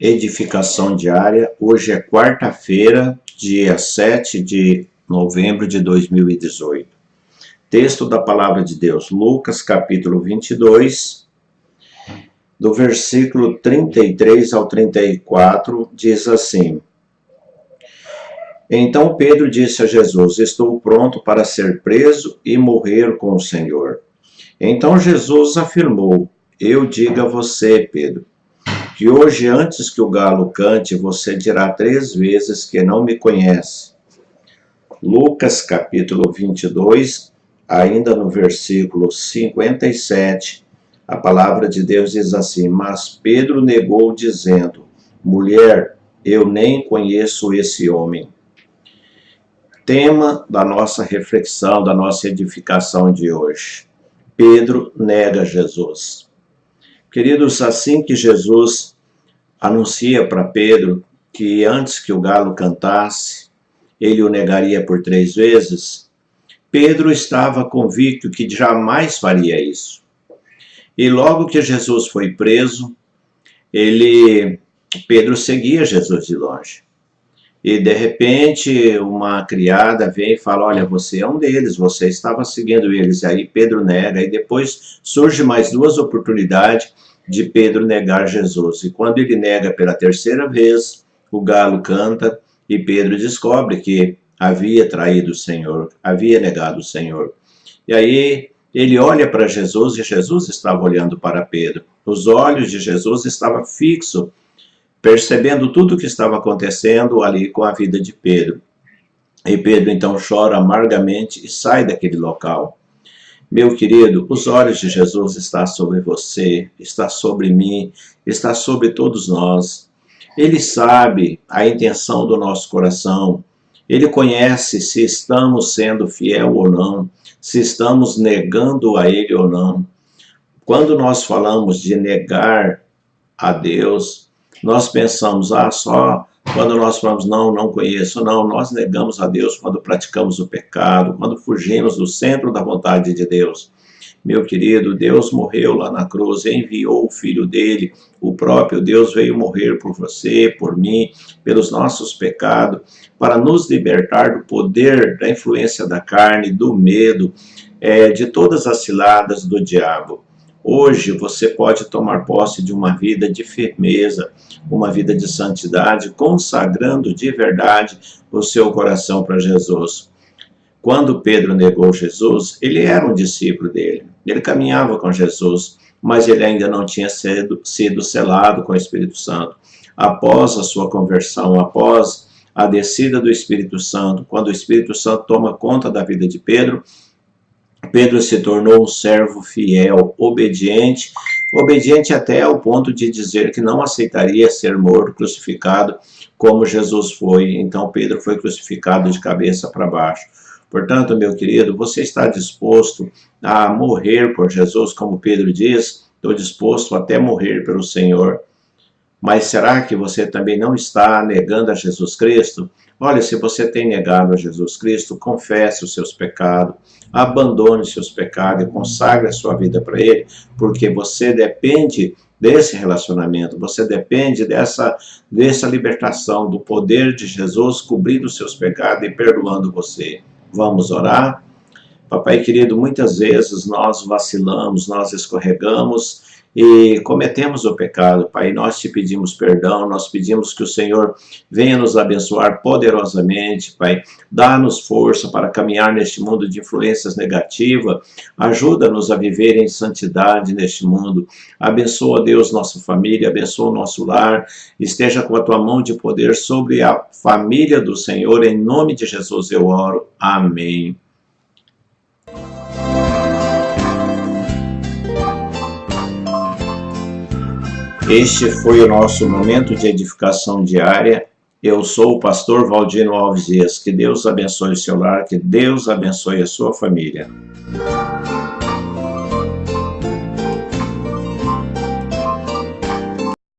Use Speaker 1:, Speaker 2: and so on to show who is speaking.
Speaker 1: Edificação diária. Hoje é quarta-feira, dia 7 de novembro de 2018. Texto da Palavra de Deus, Lucas capítulo 22, do versículo 33 ao 34, diz assim: Então Pedro disse a Jesus: Estou pronto para ser preso e morrer com o Senhor. Então Jesus afirmou: Eu digo a você, Pedro, que hoje, antes que o galo cante, você dirá 3 vezes que não me conhece. Lucas capítulo 22, ainda no versículo 57, a palavra de Deus diz assim: Mas Pedro negou, dizendo: Mulher, eu nem conheço esse homem. Tema da nossa reflexão, da nossa edificação de hoje: Pedro nega Jesus. Queridos, assim que Jesus anuncia para Pedro que antes que o galo cantasse, ele o negaria por 3 vezes, Pedro estava convicto que jamais faria isso. E logo que Jesus foi preso, Pedro seguia Jesus de longe. E de repente uma criada vem e fala: olha, você é um deles, você estava seguindo eles. E aí Pedro nega, e depois surge mais 2 oportunidades de Pedro negar Jesus. E quando ele nega pela 3ª vez, o galo canta e Pedro descobre que havia traído o Senhor, havia negado o Senhor. E aí ele olha para Jesus e Jesus estava olhando para Pedro. Os olhos de Jesus estavam fixos, percebendo tudo o que estava acontecendo ali com a vida de Pedro. E Pedro então chora amargamente e sai daquele local. Meu querido, os olhos de Jesus estão sobre você, está sobre mim, está sobre todos nós. Ele sabe a intenção do nosso coração. Ele conhece se estamos sendo fiel ou não, se estamos negando a Ele ou não. Quando nós falamos de negar a Deus, nós pensamos, só quando nós falamos, não conheço. Não, nós negamos a Deus quando praticamos o pecado, quando fugimos do centro da vontade de Deus. Meu querido, Deus morreu lá na cruz, enviou o Filho dele, o próprio Deus veio morrer por você, por mim, pelos nossos pecados, para nos libertar do poder, da influência da carne, do medo, de todas as ciladas do diabo. Hoje você pode tomar posse de uma vida de firmeza, uma vida de santidade, consagrando de verdade o seu coração para Jesus. Quando Pedro negou Jesus, ele era um discípulo dele, ele caminhava com Jesus, mas ele ainda não tinha sido selado com o Espírito Santo. Após a sua conversão, após a descida do Espírito Santo, quando o Espírito Santo toma conta da vida de Pedro, Pedro se tornou um servo fiel, obediente até ao ponto de dizer que não aceitaria ser morto, crucificado, como Jesus foi. Então Pedro foi crucificado de cabeça para baixo. Portanto, meu querido, você está disposto a morrer por Jesus, como Pedro diz? Estou disposto até morrer pelo Senhor. Mas será que você também não está negando a Jesus Cristo? Olha, se você tem negado a Jesus Cristo, confesse os seus pecados, abandone seus pecados e consagre a sua vida para Ele, porque você depende desse relacionamento, você depende dessa libertação, do poder de Jesus cobrindo os seus pecados e perdoando você. Vamos orar? Papai querido, muitas vezes nós vacilamos, nós escorregamos e cometemos o pecado, Pai. Nós te pedimos perdão, nós pedimos que o Senhor venha nos abençoar poderosamente, Pai. Dá-nos força para caminhar neste mundo de influências negativas, ajuda-nos a viver em santidade neste mundo. Abençoa, Deus, nossa família, abençoa o nosso lar, esteja com a tua mão de poder sobre a família do Senhor, em nome de Jesus eu oro, amém. Este foi o nosso momento de edificação diária. Eu sou o pastor Valdino Alves Dias. Que Deus abençoe o seu lar, que Deus abençoe a sua família.